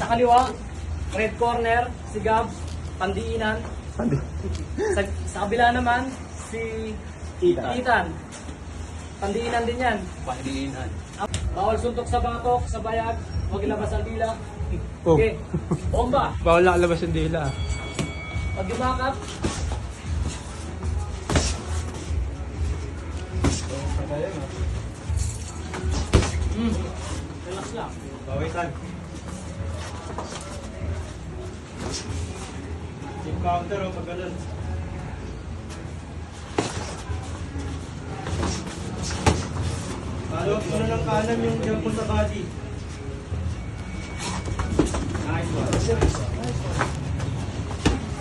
Sa kaliwa, red corner, si Gab, pandiinan. Sa kabila naman, si Ethan. Pandiinan din yan. Pandiinan. Bawal suntok sa batok, sa bayag, huwag ilabas ang dila. Oh. Okay, bomba. Bawal nakalabas yung dila. Pag yumakap, relax lang. Bawitan. Team counter o pag ganun. Follow up mo na ng kanan yung jump mo sa body. Nice one.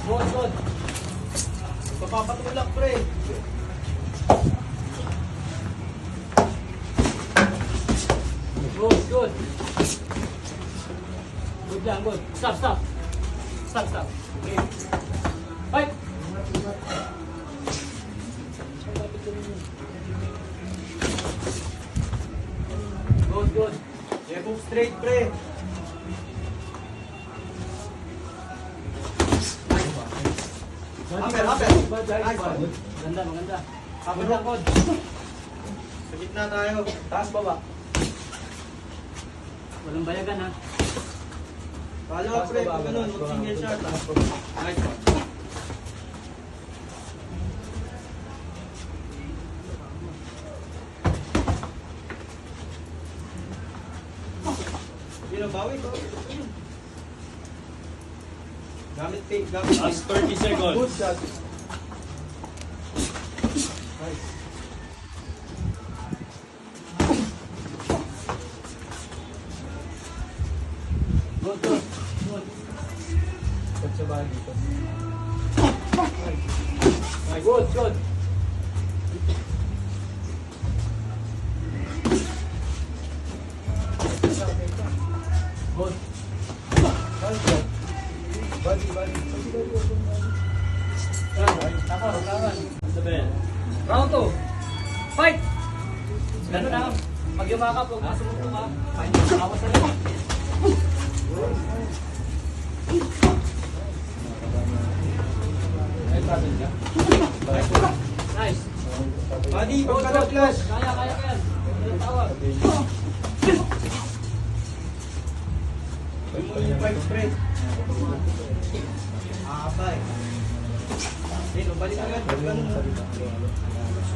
Good. Papapatulak pre. Good. Good lang, good. Stop. Okay. Fight! Good. Left hook straight pre. Upper. Nice one. Maganda. Upper Good lang, hook. good. Sa gitna tayo. Taas baba. Walang bayagan ha. Follow up pre. Pag ganun, huwag single shot. Nice one. Bawi. Gamit tape. Last 30 seconds. Good shot. Nice. Good. Pag sa bahay dito. Good. Good. Body. Laban. Isabel. Round 2. Fight! Ganun lang. Pag yumakap, huwag masumunto ka. Fight. Awas na lang. Nice. Body, Good. pagkala flash. Kaya yan. Tawag. Yung fight spread. Abay. Dito, balik agad.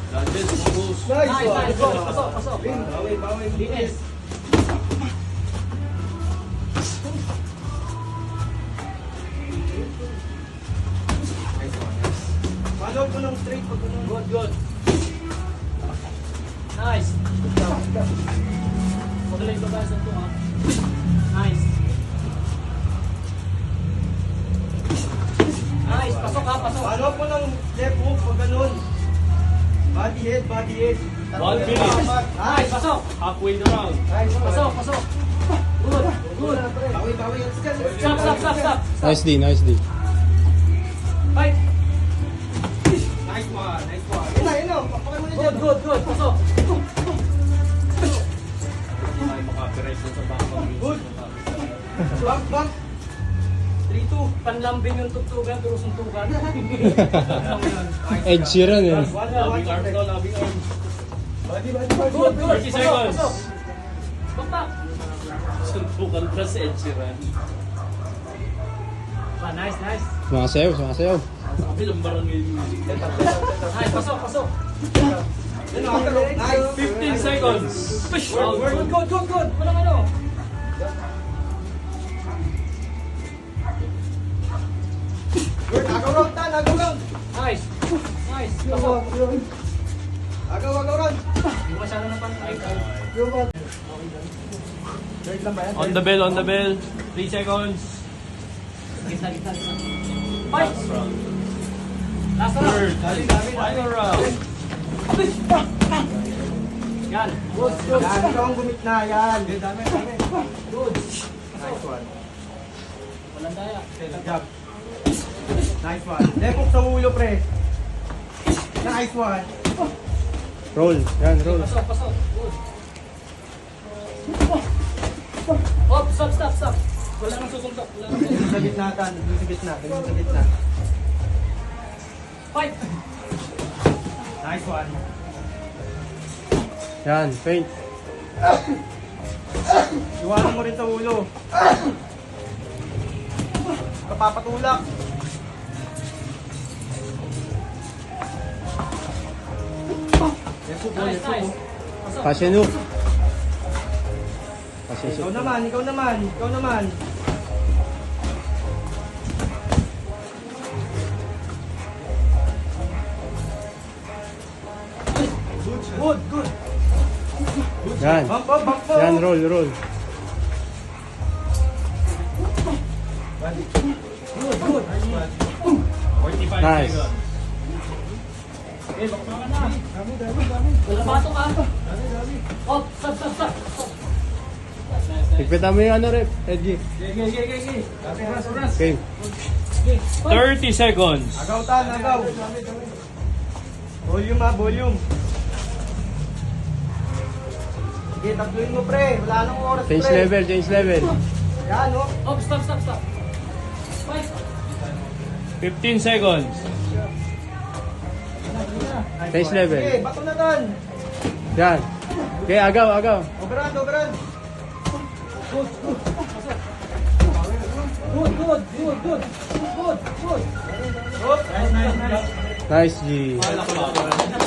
Dodges, moves. Nice. Go. Pasok. Bawi. DS. Follow ko ng straight pag ganun. Good. Nice. Magaling ba sa ito ha? Nice. Pasok. Follow ko ng left hook pag ganun. Body head. 1 minute. Nice. Pasok. Halfway the round. Nice. Pasok. Good. Bawi. Stop. Nice D. Fight. Nice one. Yun na. Pakay mo na dyan. Good. Pasok. Ay, makapiray ko sa backhand. Good. Bump. 3-2. Panlambing yung tugtugan, pero suntukan. Ed Sheeran eh. Loving arms daw, loving arms. Body. Good. 30 seconds. Baktak. Suntukan pa sa Ed Sheeran. Nice. Sumasayaw. Sabi ng barangay music. Nice. Pasok. Nice. 15 seconds. Push round. Good. Walang ano. Good. Agaw round. Nice. Pasok. Agaw round. Hindi ko masyado na pantay. On the bell. 3 seconds. Gitna. Fight. Last round. Last round. Third. Final round. Yan. Good. Yan, ikaw ang gumitna yan. Dami. Good. Nice one. Walang daya. Good job. Nice one. Left hook sa ulo, pre. Nice one. Roll. Pasok. Good. Stop. Wala nang susuntok. Wala nang susuntok. Sa gitna tan. Sa gitna. Sa gitna. Fight! Nice one. Yan, paint. Iwanan mo rin sa ulo. Kapapatulak. Yes, po, Nice, yes, po. nice. Pasok. Passion hook. Passion Ikaw hook. naman, ikaw naman, ikaw naman. Good, good. Yan. Bump up, bump up. Yan, roll, roll. Good, good. 45 Nice. seconds. Eh, baka naman na. Wala patok ah. Oh, stop, stop, stop. Higpitan mo yung ano, rep. Edgy. Okay. Okay. Okay, fight. 30 seconds. Agaw tan, agaw. Volume ha, volume. Sige, tatluin mo pre. Wala nang oras pre. Change level, change level. Yan oh. Oh, stop. Fight. 15 seconds. Change level. Sige, bato na tan. Yan. Okay, agaw, agaw. Overrun, overrun. Good. Nice, G. Palakpak.